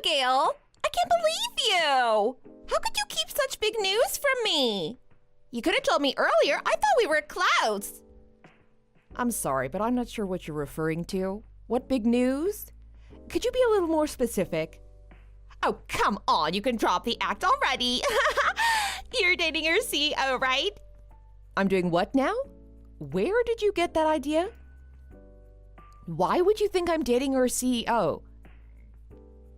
Abigail! I can't believe you! How could you keep such big news from me? You could have told me earlier. I thought we were close. I'm sorry, but I'm not sure what you're referring to. What big news? Could you be a little more specific? Oh, come on. You can drop the act already. You're dating your CEO, right? I'm doing what now? Where did you get that idea? Why would you think I'm dating our CEO?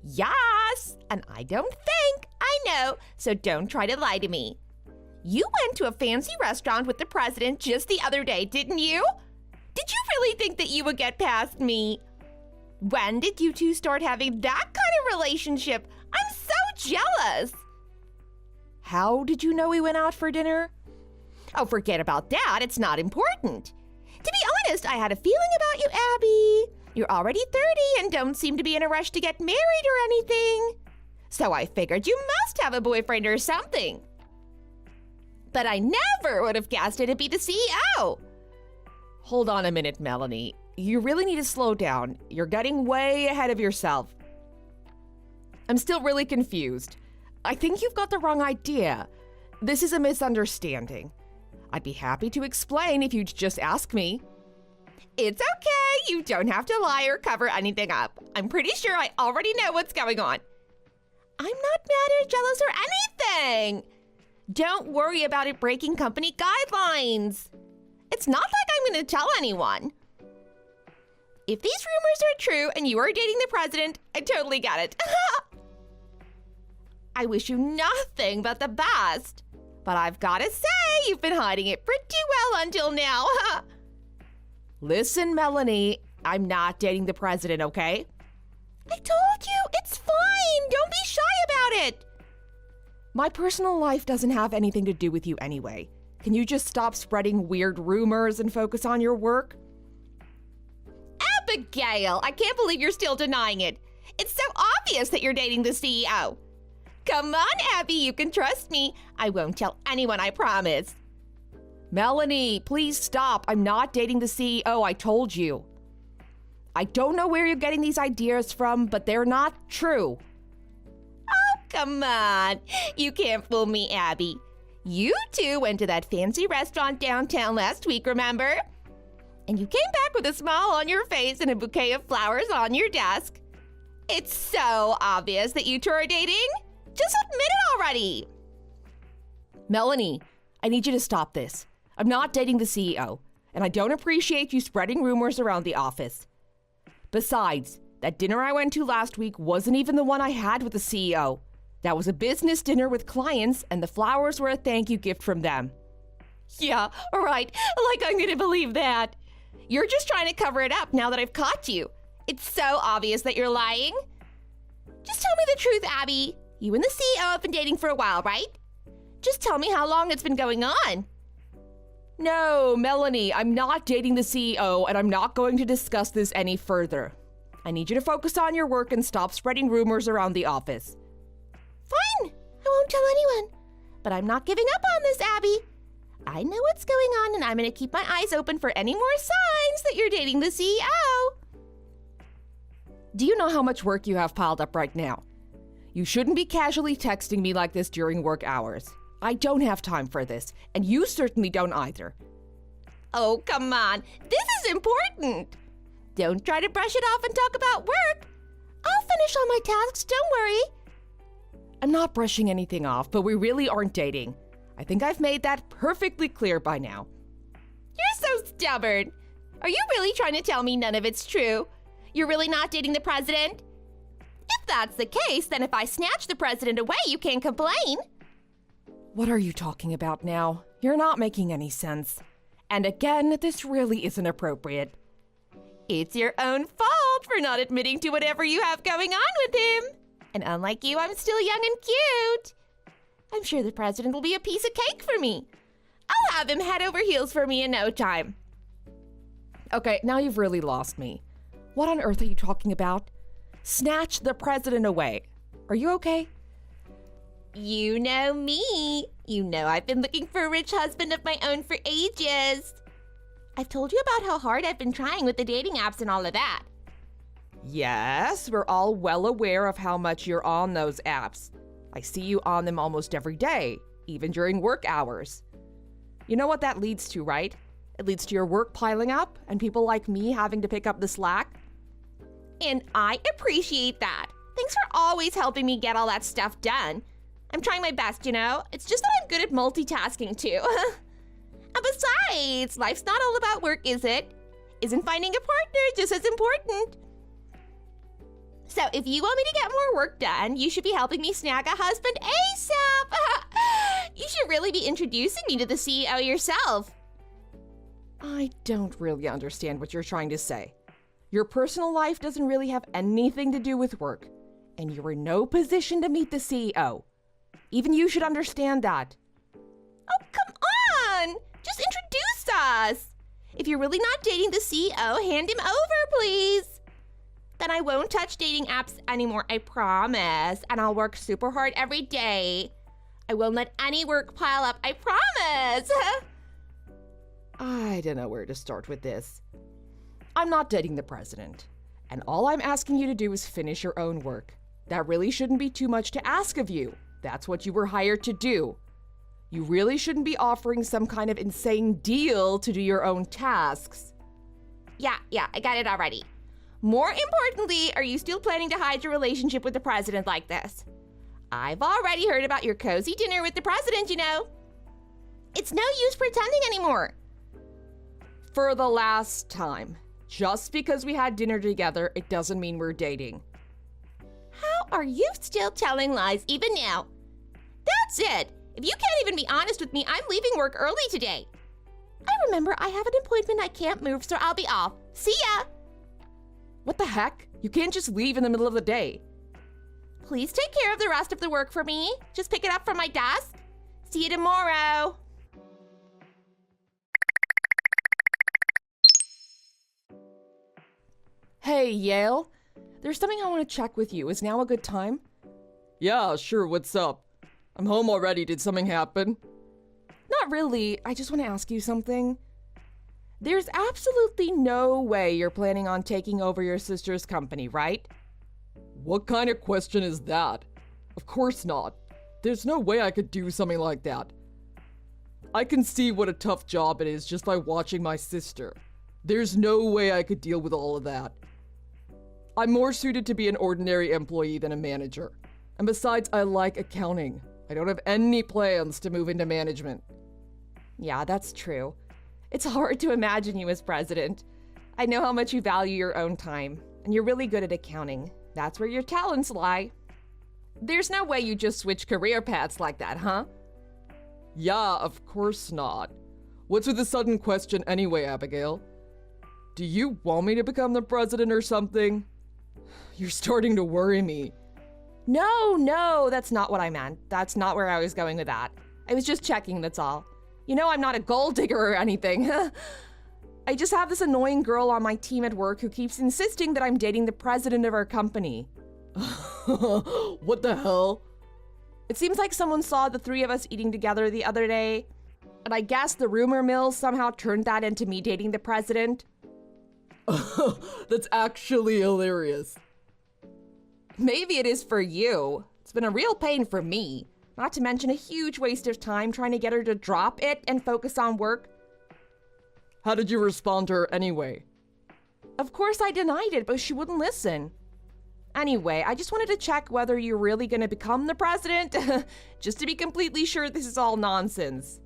Yes, and I don't think. I know, so don't try to lie to me. You went to a fancy restaurant with the president just the other day, didn't you? Did you really think that you would get past me? When did you two start having that kind of relationship? I'm so jealous. How did you know we went out for dinner? Oh, forget about that. It's not important. To be honest, I had a feeling about you, Abby. You're already 30 and don't seem to be in a rush to get married or anything. So I figured you must have a boyfriend or something. But I never would have guessed it'd be the CEO. Hold on a minute, Melanie. You really need to slow down. You're getting way ahead of yourself. I'm still really confused. I think you've got the wrong idea. This is a misunderstanding. I'd be happy to explain if you'd just ask me. It's okay. You don't have to lie or cover anything up. I'm pretty sure I already know what's going on. I'm not mad or jealous or anything. Don't worry about it breaking company guidelines. It's not like I'm going to tell anyone. If these rumors are true and you are dating the president, I totally get it. I wish you nothing but the best. But I've got to say, you've been hiding it pretty well until now. Listen, Melanie, I'm not dating the president, okay? I told you, it's fine. Don't be shy about it. My personal life doesn't have anything to do with you anyway. Can you just stop spreading weird rumors and focus on your work? Abigail, I can't believe you're still denying it. It's so obvious that you're dating the CEO. Come on, Abby, you can trust me. I won't tell anyone, I promise. Melanie, please stop. I'm not dating the CEO, I told you. I don't know where you're getting these ideas from, but they're not true. Oh, come on. You can't fool me, Abby. You two went to that fancy restaurant downtown last week, remember? And you came back with a smile on your face and a bouquet of flowers on your desk. It's so obvious that you two are dating. Just admit it already. Melanie, I need you to stop this. I'm not dating the CEO, and I don't appreciate you spreading rumors around the office. Besides, that dinner I went to last week wasn't even the one I had with the CEO. That was a business dinner with clients, and the flowers were a thank you gift from them. Yeah, right. Like I'm gonna believe that. You're just trying to cover it up now that I've caught you. It's so obvious that you're lying. Just tell me the truth, Abby. You and the CEO have been dating for a while, right? Just tell me how long it's been going on. No, Melanie, I'm not dating the CEO, and I'm not going to discuss this any further. I need you to focus on your work and stop spreading rumors around the office. Fine, I won't tell anyone. But I'm not giving up on this, Abby. I know what's going on, and I'm going to keep my eyes open for any more signs that you're dating the CEO. Do you know how much work you have piled up right now? You shouldn't be casually texting me like this during work hours. I don't have time for this, and you certainly don't either. Oh, come on. This is important. Don't try to brush it off and talk about work. I'll finish all my tasks, don't worry. I'm not brushing anything off, but we really aren't dating. I think I've made that perfectly clear by now. You're so stubborn. Are you really trying to tell me none of it's true? You're really not dating the president? If that's the case, then if I snatch the president away, you can't complain. What are you talking about now? You're not making any sense. And again, this really isn't appropriate. It's your own fault for not admitting to whatever you have going on with him. And unlike you, I'm still young and cute. I'm sure the president will be a piece of cake for me. I'll have him head over heels for me in no time. Okay, now you've really lost me. What on earth are you talking about? Snatch the president away. Are you okay? You know me. You know I've been looking for a rich husband of my own for ages. I've told you about how hard I've been trying with the dating apps and all of that. Yes, we're all well aware of how much you're on those apps. I see you on them almost every day, even during work hours. You know what that leads to, right? It leads to your work piling up and people like me having to pick up the slack. And I appreciate that. Thanks for always helping me get all that stuff done. I'm trying my best, you know? It's just that I'm good at multitasking too. And besides, life's not all about work, is it? Isn't finding a partner just as important? So if you want me to get more work done, you should be helping me snag a husband ASAP. You should really be introducing me to the CEO yourself. I don't really understand what you're trying to say. Your personal life doesn't really have anything to do with work, and you're in no position to meet the CEO. Even you should understand that. Oh, come on! Just introduce us! If you're really not dating the CEO, hand him over, please. Then I won't touch dating apps anymore, I promise. And I'll work super hard every day. I won't let any work pile up, I promise. I don't know where to start with this. I'm not dating the president, and all I'm asking you to do is finish your own work. That really shouldn't be too much to ask of you. That's what you were hired to do. You really shouldn't be offering some kind of insane deal to do your own tasks. Yeah, I got it already. More importantly, are you still planning to hide your relationship with the president like this? I've already heard about your cozy dinner with the president, you know. It's no use pretending anymore. For the last time. Just because we had dinner together, it doesn't mean we're dating. How are you still telling lies even now? That's it. If you can't even be honest with me, I'm leaving work early today. I remember I have an appointment I can't move, so I'll be off. See ya! What the heck? You can't just leave in the middle of the day. Please take care of the rest of the work for me. Just pick it up from my desk. See you tomorrow. Hey, Yale. There's something I want to check with you. Is now a good time? Yeah, sure, what's up? I'm home already, did something happen? Not really. I just want to ask you something. There's absolutely no way you're planning on taking over your sister's company, right? What kind of question is that? Of course not. There's no way I could do something like that. I can see what a tough job it is just by watching my sister. There's no way I could deal with all of that. I'm more suited to be an ordinary employee than a manager. And besides, I like accounting. I don't have any plans to move into management. Yeah, that's true. It's hard to imagine you as president. I know how much you value your own time, and you're really good at accounting. That's where your talents lie. There's no way you just switch career paths like that, huh? Yeah, of course not. What's with the sudden question anyway, Abigail? Do you want me to become the president or something? You're starting to worry me. No, that's not what I meant. That's not where I was going with that. I was just checking, that's all. You know I'm not a gold digger or anything. I just have this annoying girl on my team at work who keeps insisting that I'm dating the president of our company. What the hell? It seems like someone saw the three of us eating together the other day, and I guess the rumor mill somehow turned that into me dating the president. That's actually hilarious. Maybe it is for you. It's been a real pain for me. Not to mention a huge waste of time trying to get her to drop it and focus on work. How did you respond to her anyway? Of course I denied it, but she wouldn't listen. Anyway, I just wanted to check whether you're really going to become the president, just to be completely sure this is all nonsense.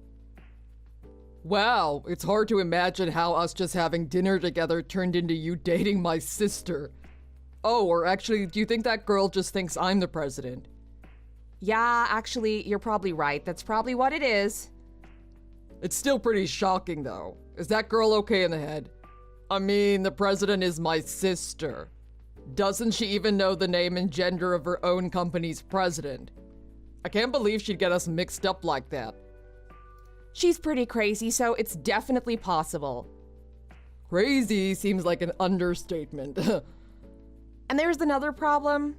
Wow, it's hard to imagine how us just having dinner together turned into you dating my sister. Oh, or actually, do you think that girl just thinks I'm the president? Yeah, actually, you're probably right. That's probably what it is. It's still pretty shocking, though. Is that girl okay in the head? I mean, the president is my sister. Doesn't she even know the name and gender of her own company's president? I can't believe she'd get us mixed up like that. She's pretty crazy, so it's definitely possible. Crazy seems like an understatement. And there's another problem.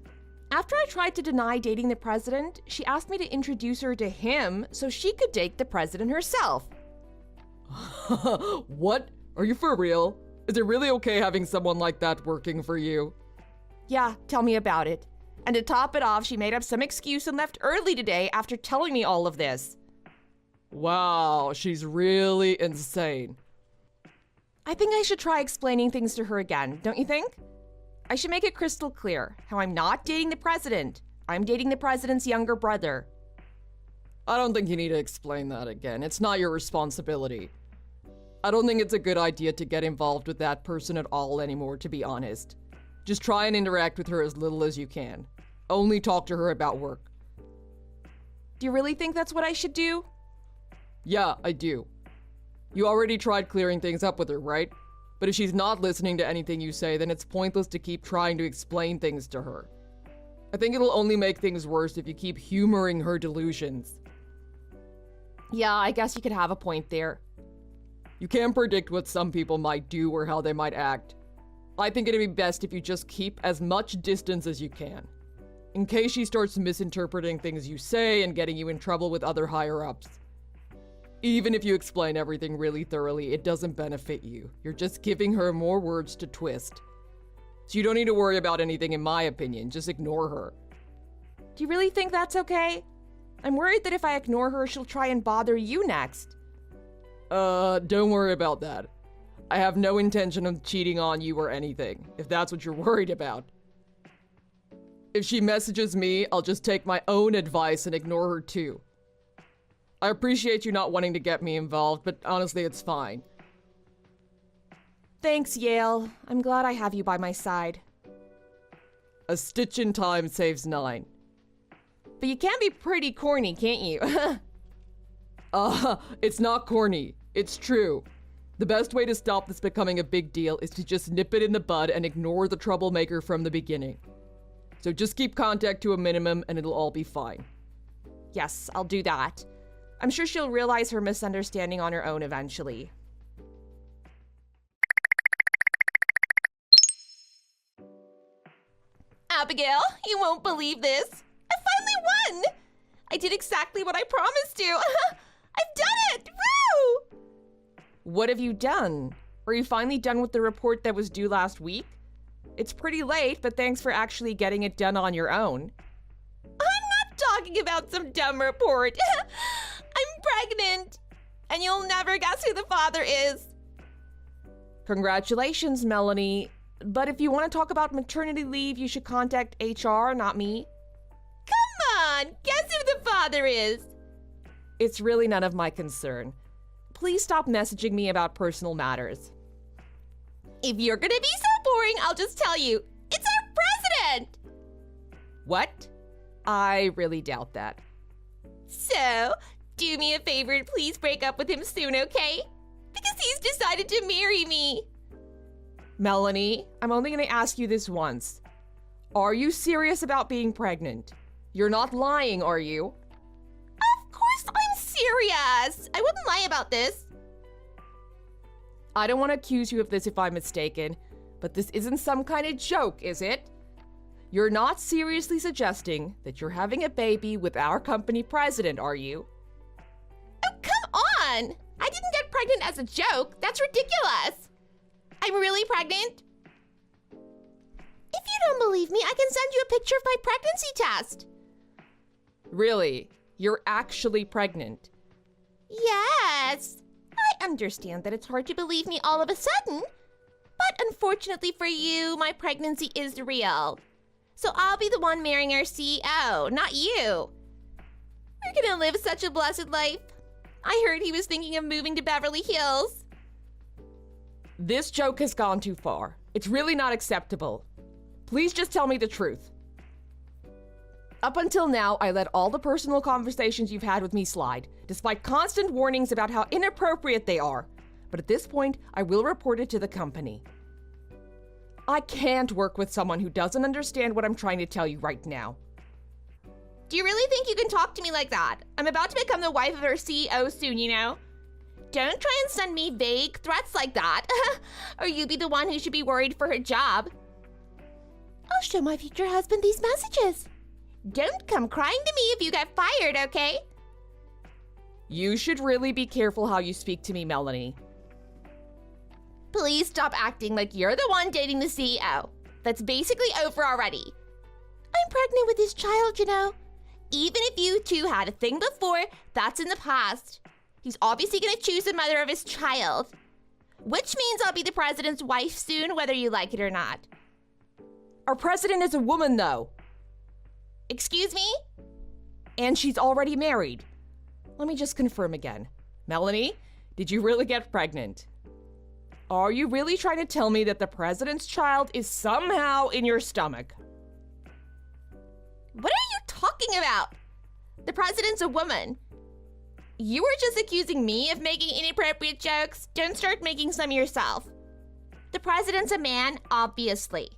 After I tried to deny dating the president, she asked me to introduce her to him so she could date the president herself. What? Are you for real? Is it really okay having someone like that working for you? Yeah, tell me about it. And to top it off, she made up some excuse and left early today after telling me all of this. Wow, she's really insane. I think I should try explaining things to her again, don't you think? I should make it crystal clear how I'm not dating the president. I'm dating the president's younger brother. I don't think you need to explain that again. It's not your responsibility. I don't think it's a good idea to get involved with that person at all anymore, to be honest. Just try and interact with her as little as you can. Only talk to her about work. Do you really think that's what I should do? Yeah, I do. You already tried clearing things up with her, right? But if she's not listening to anything you say, then it's pointless to keep trying to explain things to her. I think it'll only make things worse if you keep humoring her delusions. Yeah, I guess you could have a point there. You can't predict what some people might do or how they might act. I think it'd be best if you just keep as much distance as you can. In case she starts misinterpreting things you say and getting you in trouble with other higher-ups. Even if you explain everything really thoroughly, it doesn't benefit you. You're just giving her more words to twist. So you don't need to worry about anything, in my opinion. Just ignore her. Do you really think that's okay? I'm worried that if I ignore her, she'll try and bother you next. Don't worry about that. I have no intention of cheating on you or anything, if that's what you're worried about. If she messages me, I'll just take my own advice and ignore her too. I appreciate you not wanting to get me involved, but honestly, it's fine. Thanks, Yale. I'm glad I have you by my side. A stitch in time saves 9. But you can be pretty corny, can't you? It's not corny. It's true. The best way to stop this becoming a big deal is to just nip it in the bud and ignore the troublemaker from the beginning. So just keep contact to a minimum and it'll all be fine. Yes, I'll do that. I'm sure she'll realize her misunderstanding on her own eventually. Abigail, you won't believe this. I finally won! I did exactly what I promised to. I've done it! Woo! What have you done? Are you finally done with the report that was due last week? It's pretty late, but thanks for actually getting it done on your own. I'm not talking about some dumb report. I'm pregnant, and you'll never guess who the father is. Congratulations, Melanie. But if you want to talk about maternity leave, you should contact HR, not me. Come on, guess who the father is. It's really none of my concern. Please stop messaging me about personal matters. If you're gonna be so boring, I'll just tell you, it's our president! What? I really doubt that. So, do me a favor and please break up with him soon, okay? Because he's decided to marry me. Melanie, I'm only going to ask you this once. Are you serious about being pregnant? You're not lying, are you? Of course I'm serious. I wouldn't lie about this. I don't want to accuse you of this if I'm mistaken, but this isn't some kind of joke, is it? You're not seriously suggesting that you're having a baby with our company president, are you? Oh, come on! I didn't get pregnant as a joke. That's ridiculous. I'm really pregnant. If you don't believe me, I can send you a picture of my pregnancy test. Really? You're actually pregnant? Yes. I understand that it's hard to believe me all of a sudden, but unfortunately for you, my pregnancy is real. So I'll be the one marrying our CEO, not you. We're gonna live such a blessed life. I heard he was thinking of moving to Beverly Hills. This joke has gone too far. It's really not acceptable. Please just tell me the truth. Up until now, I let all the personal conversations you've had with me slide, despite constant warnings about how inappropriate they are. But at this point, I will report it to the company. I can't work with someone who doesn't understand what I'm trying to tell you right now. Do you really think you can talk to me like that? I'm about to become the wife of our CEO soon, you know? Don't try and send me vague threats like that, or you be the one who should be worried for her job. I'll show my future husband these messages. Don't come crying to me if you get fired, okay? You should really be careful how you speak to me, Melanie. Please stop acting like you're the one dating the CEO. That's basically over already. I'm pregnant with his child, you know. Even if you two had a thing before, that's in the past. He's obviously gonna choose the mother of his child. Which means I'll be the president's wife soon, whether you like it or not. Our president is a woman, though. Excuse me? And she's already married. Let me just confirm again. Melanie, did you really get pregnant? Are you really trying to tell me that the president's child is somehow in your stomach? What are you talking about? The president's a woman. You were just accusing me of making inappropriate jokes. Don't start making some yourself. The president's a man, obviously.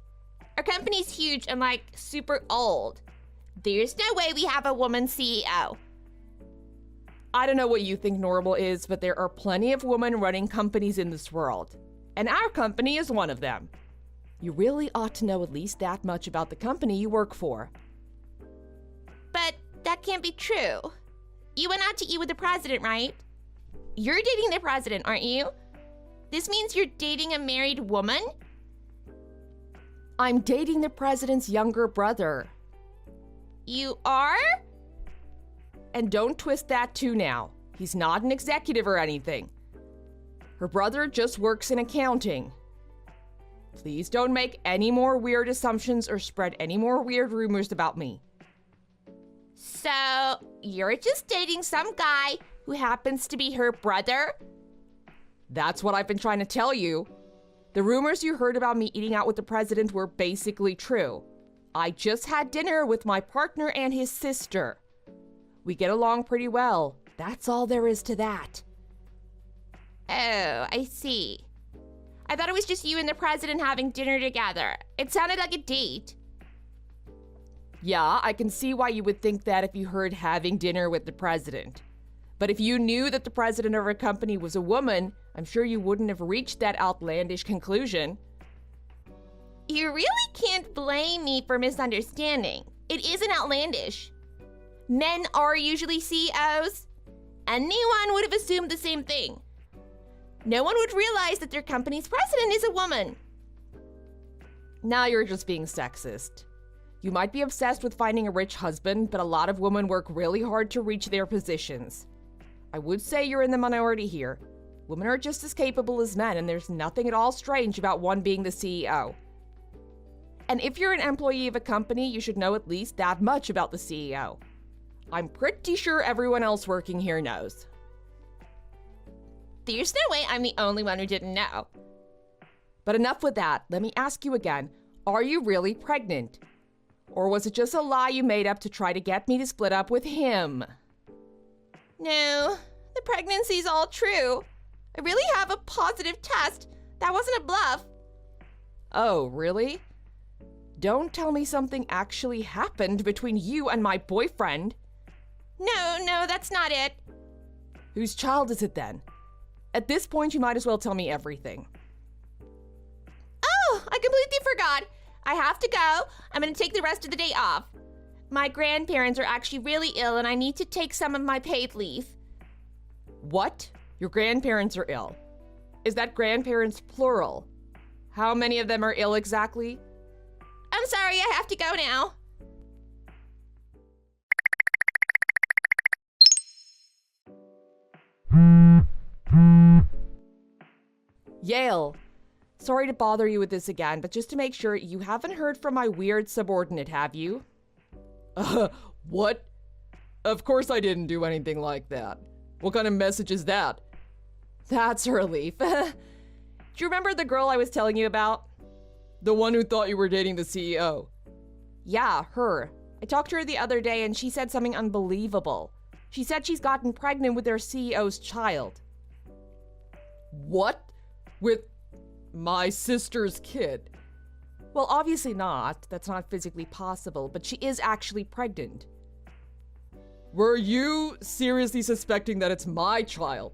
Our company's huge and like super old. There's no way we have a woman CEO. I don't know what you think normal is, but there are plenty of women running companies in this world. And our company is one of them. You really ought to know at least that much about the company you work for. But that can't be true. You went out to eat with the president, right? You're dating the president, aren't you? This means you're dating a married woman? I'm dating the president's younger brother. You are? And don't twist that too now. He's not an executive or anything. Her brother just works in accounting. Please don't make any more weird assumptions or spread any more weird rumors about me. So, you're just dating some guy who happens to be her brother? That's what I've been trying to tell you. The rumors you heard about me eating out with the president were basically true. I just had dinner with my partner and his sister. We get along pretty well. That's all there is to that. Oh, I see. I thought it was just you and the president having dinner together. It sounded like a date. Yeah, I can see why you would think that if you heard having dinner with the president. But if you knew that the president of our company was a woman, I'm sure you wouldn't have reached that outlandish conclusion. You really can't blame me for misunderstanding. It isn't outlandish. Men are usually CEOs. Anyone would have assumed the same thing. No one would realize that their company's president is a woman. Now you're just being sexist. You might be obsessed with finding a rich husband, but a lot of women work really hard to reach their positions. I would say you're in the minority here. Women are just as capable as men, and there's nothing at all strange about one being the CEO. And if you're an employee of a company, you should know at least that much about the CEO. I'm pretty sure everyone else working here knows. There's no way I'm the only one who didn't know. But enough with that. Let me ask you again. Are you really pregnant? Or was it just a lie you made up to try to get me to split up with him? No, the pregnancy's all true. I really have a positive test. That wasn't a bluff. Oh, really? Don't tell me something actually happened between you and my boyfriend. No, that's not it. Whose child is it then? At this point, you might as well tell me everything. Oh, I completely forgot. I have to go. I'm going to take the rest of the day off. My grandparents are actually really ill and I need to take some of my paid leave. What? Your grandparents are ill? Is that grandparents plural? How many of them are ill exactly? I'm sorry, I have to go now. Yale. Sorry to bother you with this again, but just to make sure, you haven't heard from my weird subordinate, have you? What? Of course I didn't do anything like that. What kind of message is that? That's a relief. Do you remember the girl I was telling you about? The one who thought you were dating the CEO. Yeah, her. I talked to her the other day and she said something unbelievable. She said she's gotten pregnant with their CEO's child. What? With my sister's kid? Well, obviously not. That's not physically possible, but she is actually pregnant. Were you seriously suspecting that it's my child?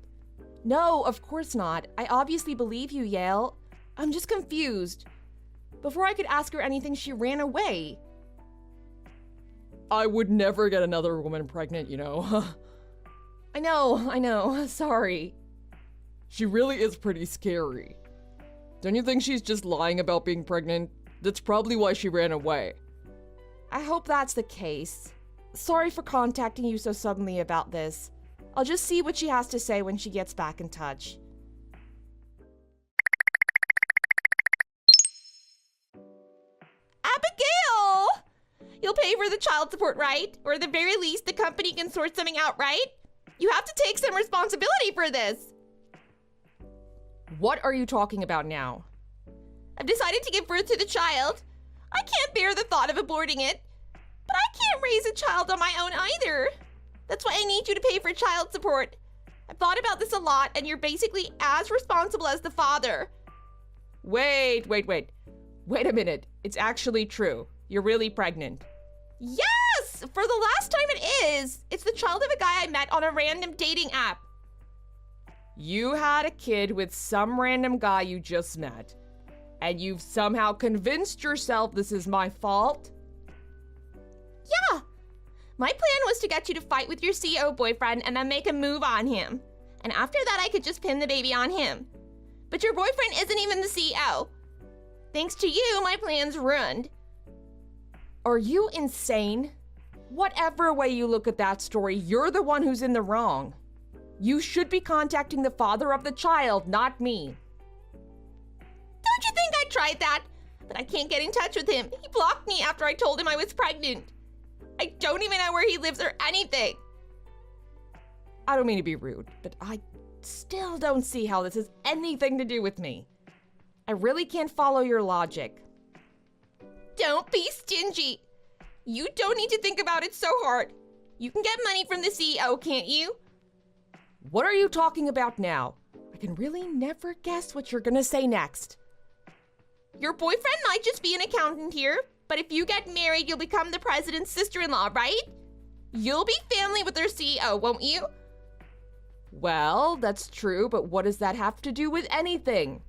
No, of course not. I obviously believe you, Yale. I'm just confused. Before I could ask her anything, she ran away. I would never get another woman pregnant, you know. I know. Sorry. She really is pretty scary. Don't you think she's just lying about being pregnant? That's probably why she ran away. I hope that's the case. Sorry for contacting you so suddenly about this. I'll just see what she has to say when she gets back in touch. Abigail! You'll pay for the child support, right? Or at the very least, the company can sort something out, right? You have to take some responsibility for this. What are you talking about now? I've decided to give birth to the child. I can't bear the thought of aborting it. But I can't raise a child on my own either. That's why I need you to pay for child support. I've thought about this a lot, and you're basically as responsible as the father. Wait a minute. It's actually true. You're really pregnant. Yes! For the last time it is. It's the child of a guy I met on a random dating app. You had a kid with some random guy you just met, and you've somehow convinced yourself this is my fault? Yeah. My plan was to get you to fight with your CEO boyfriend and then make a move on him. And after that, I could just pin the baby on him. But your boyfriend isn't even the CEO. Thanks to you, my plan's ruined. Are you insane? Whatever way you look at that story, you're the one who's in the wrong. You should be contacting the father of the child, not me. Don't you think I tried that? But I can't get in touch with him. He blocked me after I told him I was pregnant. I don't even know where he lives or anything. I don't mean to be rude, but I still don't see how this has anything to do with me. I really can't follow your logic. Don't be stingy. You don't need to think about it so hard. You can get money from the CEO, can't you? What are you talking about now? I can really never guess what you're gonna say next. Your boyfriend might just be an accountant here, but if you get married, you'll become the president's sister-in-law, right? You'll be family with their CEO, won't you? Well, that's true, but what does that have to do with anything?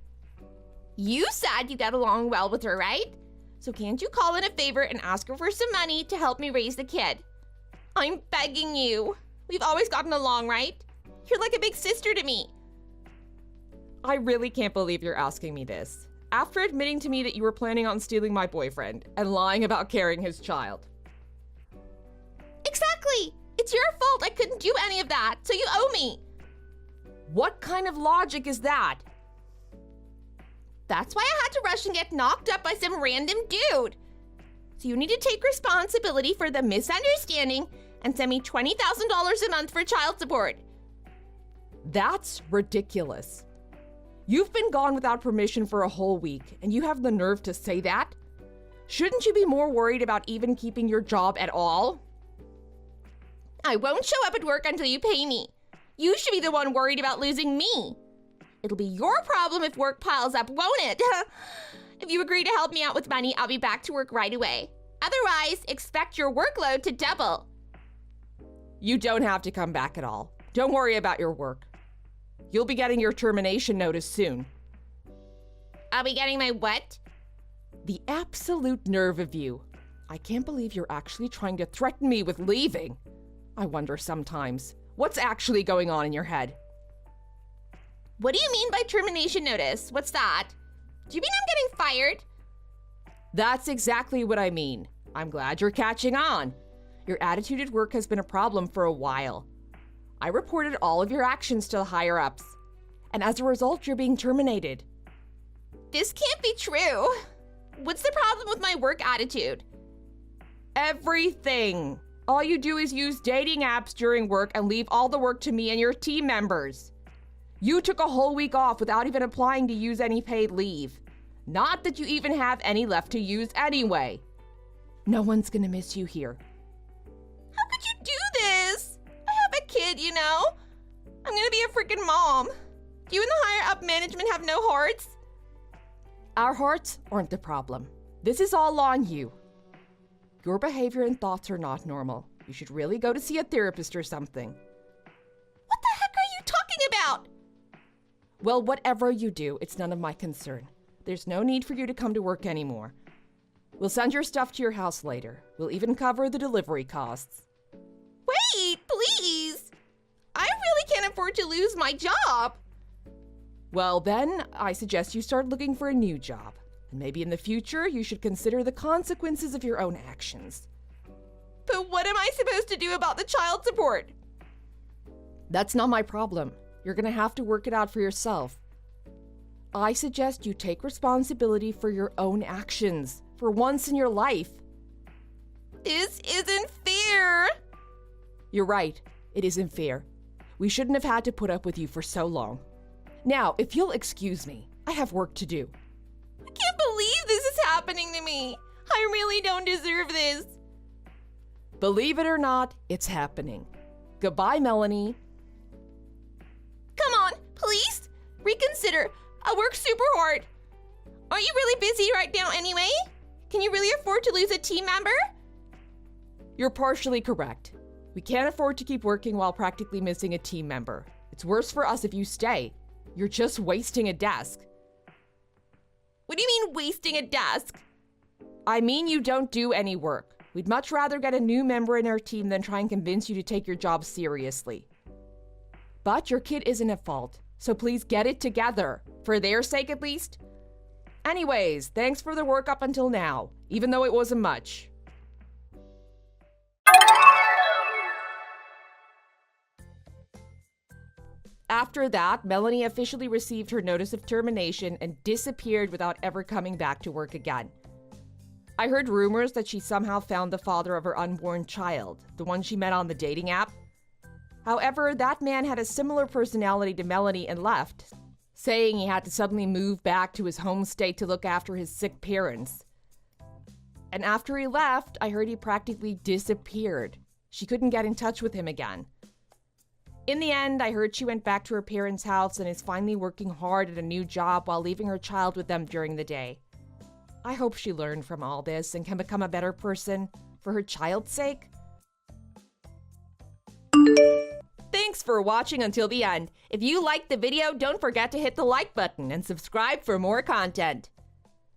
You said you get along well with her, right? So can't you call in a favor and ask her for some money to help me raise the kid? I'm begging you. We've always gotten along, right? You're like a big sister to me. I really can't believe you're asking me this, after admitting to me that you were planning on stealing my boyfriend and lying about carrying his child. Exactly! It's your fault I couldn't do any of that, so you owe me. What kind of logic is that? That's why I had to rush and get knocked up by some random dude. So you need to take responsibility for the misunderstanding and send me $20,000 a month for child support. That's ridiculous. You've been gone without permission for a whole week, and you have the nerve to say that? Shouldn't you be more worried about even keeping your job at all? I won't show up at work until you pay me. You should be the one worried about losing me. It'll be your problem if work piles up, won't it? If you agree to help me out with money, I'll be back to work right away. Otherwise, expect your workload to double. You don't have to come back at all. Don't worry about your work. You'll be getting your termination notice soon. I'll be getting my what? The absolute nerve of you. I can't believe you're actually trying to threaten me with leaving. I wonder sometimes, what's actually going on in your head? What do you mean by termination notice? What's that? Do you mean I'm getting fired? That's exactly what I mean. I'm glad you're catching on. Your attitude at work has been a problem for a while. I reported all of your actions to the higher-ups, and as a result, you're being terminated. This can't be true. What's the problem with my work attitude? Everything. All you do is use dating apps during work and leave all the work to me and your team members. You took a whole week off without even applying to use any paid leave. Not that you even have any left to use anyway. No one's gonna miss you here. How could you do this? I have a kid, you know? I'm gonna be a freaking mom. You and the higher up management have no hearts? Our hearts aren't the problem. This is all on you. Your behavior and thoughts are not normal. You should really go to see a therapist or something. What the heck are you talking about? Well, whatever you do, it's none of my concern. There's no need for you to come to work anymore. We'll send your stuff to your house later. We'll even cover the delivery costs. Wait, please. I really can't afford to lose my job. Well, then, I suggest you start looking for a new job. And maybe in the future, you should consider the consequences of your own actions. But what am I supposed to do about the child support? That's not my problem. You're gonna have to work it out for yourself. I suggest you take responsibility for your own actions for once in your life. This isn't fair. You're right. It isn't fair. We shouldn't have had to put up with you for so long. Now, if you'll excuse me, I have work to do. I can't believe this is happening to me. I really don't deserve this. Believe it or not, it's happening. Goodbye, Melanie. Come on, please. Reconsider. I work super hard. Aren't you really busy right now anyway? Can you really afford to lose a team member? You're partially correct. We can't afford to keep working while practically missing a team member. It's worse for us if you stay. You're just wasting a desk. What do you mean wasting a desk? I mean you don't do any work. We'd much rather get a new member in our team than try and convince you to take your job seriously. But your kid isn't at fault, so please get it together, for their sake at least. Anyways, thanks for the work up until now, even though it wasn't much. After that, Melanie officially received her notice of termination and disappeared without ever coming back to work again. I heard rumors that she somehow found the father of her unborn child, the one she met on the dating app. However, that man had a similar personality to Melanie and left, saying he had to suddenly move back to his home state to look after his sick parents. And after he left, I heard he practically disappeared. She couldn't get in touch with him again. In the end, I heard she went back to her parents' house and is finally working hard at a new job while leaving her child with them during the day. I hope she learned from all this and can become a better person for her child's sake. Thanks for watching until the end. If you liked the video, don't forget to hit the like button and subscribe for more content.